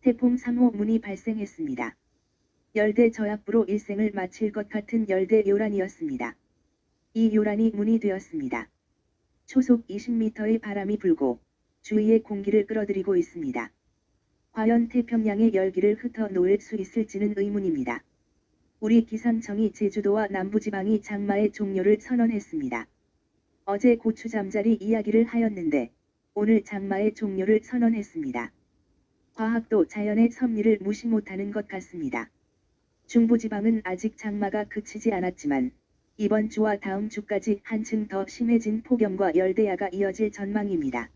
태풍 3호 문이 발생했습니다. 열대 저압부로 일생을 마칠 것 같은 열대 요란이었습니다. 이 요란이 문이 되었습니다. 초속 20m의 바람이 불고 주위의 공기를 끌어들이고 있습니다. 과연 태평양의 열기를 흩어놓을 수 있을지는 의문입니다. 우리 기상청이 제주도와 남부지방이 장마의 종료를 선언했습니다. 어제 고추잠자리 이야기를 하였는데 오늘 장마의 종료를 선언했습니다. 과학도 자연의 섭리를 무시 못하는 것 같습니다. 중부지방은 아직 장마가 그치지 않았지만 이번 주와 다음 주까지 한층 더 심해진 폭염과 열대야가 이어질 전망입니다.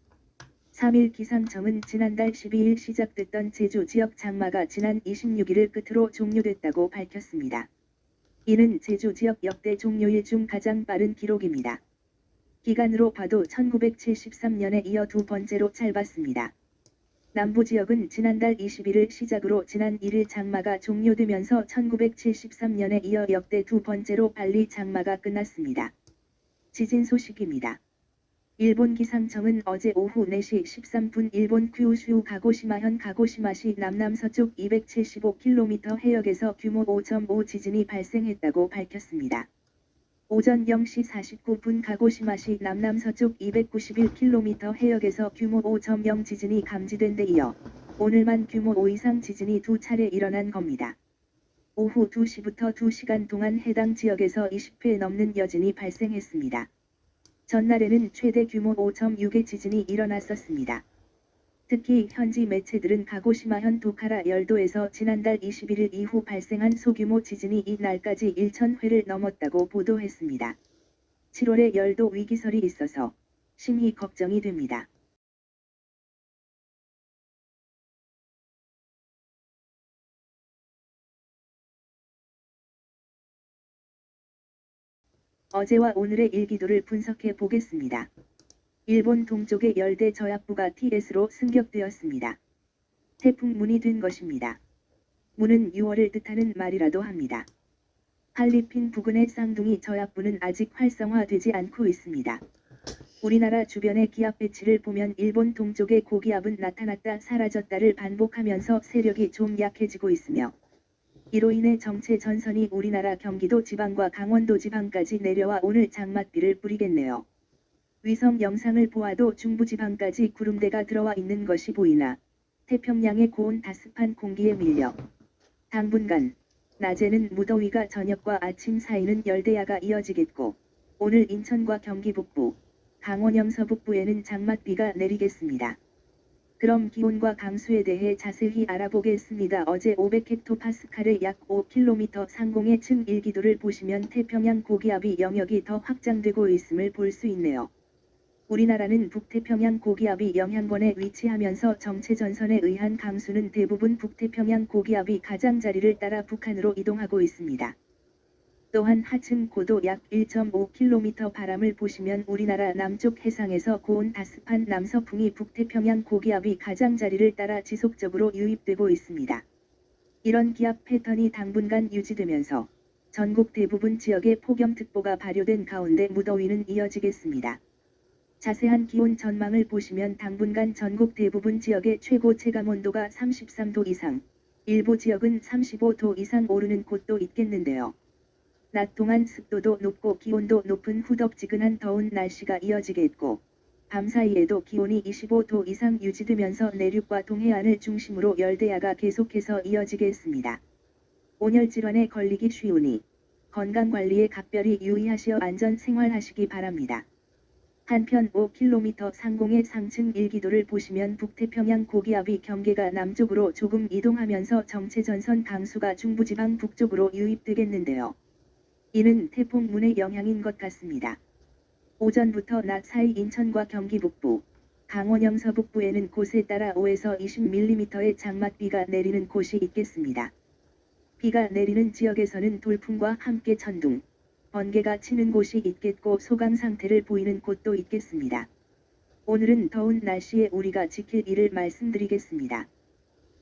3일 기상청은 지난달 12일 시작됐던 제주 지역 장마가 지난 26일을 끝으로 종료됐다고 밝혔습니다. 이는 제주 지역 역대 종료일 중 가장 빠른 기록입니다. 기간으로 봐도 1973년에 이어 두 번째로 짧았습니다. 남부지역은 지난달 20일을 시작으로 지난 1일 장마가 종료되면서 1973년에 이어 역대 두 번째로 빨리 장마가 끝났습니다. 지진 소식입니다. 일본 기상청은 어제 오후 4시 13분 일본 kyushu 가고시마현 가고시마시 남남서쪽 275km 해역에서 규모 5.5 지진이 발생했다고 밝혔습니다. 오전 0시 49분 가고시마시 남남서쪽 291km 해역에서 규모 5.0 지진이 감지된 데 이어 오늘만 규모 5 이상 지진이 두 차례 일어난 겁니다. 오후 2시부터 2시간 동안 해당 지역에서 20회 넘는 여진이 발생했습니다. 전날에는 최대 규모 5.6의 지진이 일어났었습니다. 특히 현지 매체들은 가고시마현 도카라 열도에서 지난달 21일 이후 발생한 소규모 지진이 이날까지 1,000회를 넘었다고 보도했습니다. 7월에 열도 위기설이 있어서 심히 걱정이 됩니다. 어제와 오늘의 일기도를 분석해 보겠습니다. 일본 동쪽의 열대 저압부가 TS로 승격되었습니다. 태풍 문이 된 것입니다. 문은 6월을 뜻하는 말이라도 합니다. 필리핀 부근의 쌍둥이 저압부는 아직 활성화되지 않고 있습니다. 우리나라 주변의 기압 배치를 보면 일본 동쪽의 고기압은 나타났다 사라졌다를 반복하면서 세력이 좀 약해지고 있으며 이로 인해 정체 전선이 우리나라 경기도 지방과 강원도 지방까지 내려와 오늘 장맛비를 뿌리겠네요. 위성 영상을 보아도 중부지방까지 구름대가 들어와 있는 것이 보이나 태평양의 고온 다습한 공기에 밀려 당분간 낮에는 무더위가 저녁과 아침 사이는 열대야가 이어지겠고 오늘 인천과 경기 북부, 강원 영서 북부에는 장맛비가 내리겠습니다. 그럼 기온과 강수에 대해 자세히 알아보겠습니다. 어제 500헥토파스칼의 약 5km 상공의 층 일기도를 보시면 태평양 고기압이 영역이 더 확장되고 있음을 볼 수 있네요. 우리나라는 북태평양 고기압이 영향권에 위치하면서 정체전선에 의한 강수는 대부분 북태평양 고기압이 가장자리를 따라 북한으로 이동하고 있습니다. 또한 하층 고도 약 1.5km 바람을 보시면 우리나라 남쪽 해상에서 고온 다습한 남서풍이 북태평양 고기압이 가장자리를 따라 지속적으로 유입되고 있습니다. 이런 기압 패턴이 당분간 유지되면서 전국 대부분 지역에 폭염특보가 발효된 가운데 무더위는 이어지겠습니다. 자세한 기온 전망을 보시면 당분간 전국 대부분 지역의 최고 체감온도가 33도 이상, 일부 지역은 35도 이상 오르는 곳도 있겠는데요. 낮 동안 습도도 높고 기온도 높은 후덥지근한 더운 날씨가 이어지겠고, 밤 사이에도 기온이 25도 이상 유지되면서 내륙과 동해안을 중심으로 열대야가 계속해서 이어지겠습니다. 온열 질환에 걸리기 쉬우니 건강관리에 각별히 유의하시어 안전 생활하시기 바랍니다. 한편 5km 상공의 상층 일기도를 보시면 북태평양 고기압이 경계가 남쪽으로 조금 이동하면서 정체전선 강수가 중부지방 북쪽으로 유입되겠는데요. 이는 태풍 문의 영향인 것 같습니다. 오전부터 낮 사이 인천과 경기 북부, 강원 영서 북부에는 곳에 따라 5에서 20mm의 장맛비가 내리는 곳이 있겠습니다. 비가 내리는 지역에서는 돌풍과 함께 천둥, 번개가 치는 곳이 있겠고 소강 상태를 보이는 곳도 있겠습니다. 오늘은 더운 날씨에 우리가 지킬 일을 말씀드리겠습니다.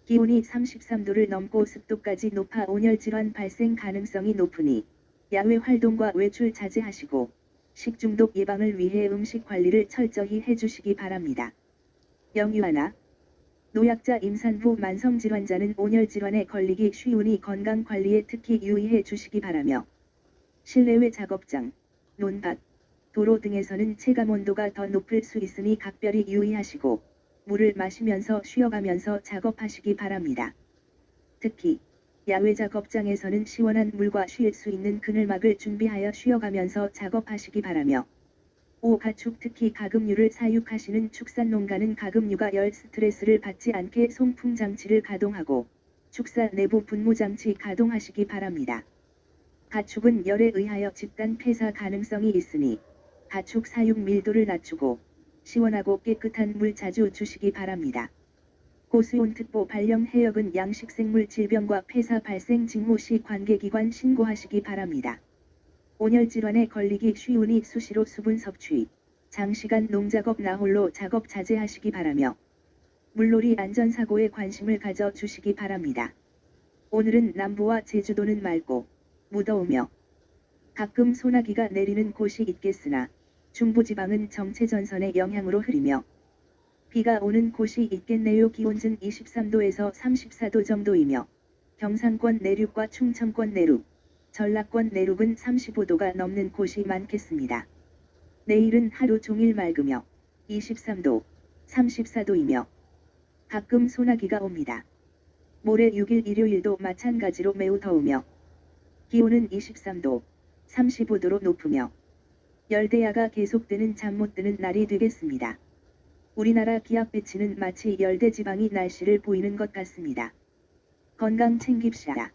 기온이 33도를 넘고 습도까지 높아 온열 질환 발생 가능성이 높으니 야외 활동과 외출 자제하시고 식중독 예방을 위해 음식 관리를 철저히 해주시기 바랍니다. 영유아나 노약자 임산부 만성질환자는 온열질환에 걸리기 쉬우니 건강관리에 특히 유의해 주시기 바라며 실내외 작업장, 논밭, 도로 등에서는 체감온도가 더 높을 수 있으니 각별히 유의하시고 물을 마시면서 쉬어가면서 작업하시기 바랍니다. 특히 야외 작업장에서는 시원한 물과 쉴 수 있는 그늘막을 준비하여 쉬어가면서 작업하시기 바라며 5. 가축 특히 가금류를 사육하시는 축산농가는 가금류가 열 스트레스를 받지 않게 송풍 장치를 가동하고 축사 내부 분무 장치 가동하시기 바랍니다. 가축은 열에 의하여 집단 폐사 가능성이 있으니 가축 사육 밀도를 낮추고 시원하고 깨끗한 물 자주 주시기 바랍니다. 고수온 특보 발령 해역은 양식생물 질병과 폐사 발생 징후 시 관계기관 신고하시기 바랍니다. 온열질환에 걸리기 쉬우니 수시로 수분 섭취, 장시간 농작업 나홀로 작업 자제하시기 바라며 물놀이 안전사고에 관심을 가져 주시기 바랍니다. 오늘은 남부와 제주도는 맑고 무더우며 가끔 소나기가 내리는 곳이 있겠으나 중부지방은 정체전선의 영향으로 흐리며 비가 오는 곳이 있겠네요. 기온은 23도에서 34도 정도이며 경상권 내륙과 충청권 내륙, 전라권 내륙은 35도가 넘는 곳이 많겠습니다. 내일은 하루 종일 맑으며 23도, 34도이며 가끔 소나기가 옵니다. 모레 6일 일요일도 마찬가지로 매우 더우며 기온은 23도, 35도로 높으며 열대야가 계속되는 잠 못 드는 날이 되겠습니다. 우리나라 기압 배치는 마치 열대지방이 날씨를 보이는 것 같습니다. 건강 챙깁시다.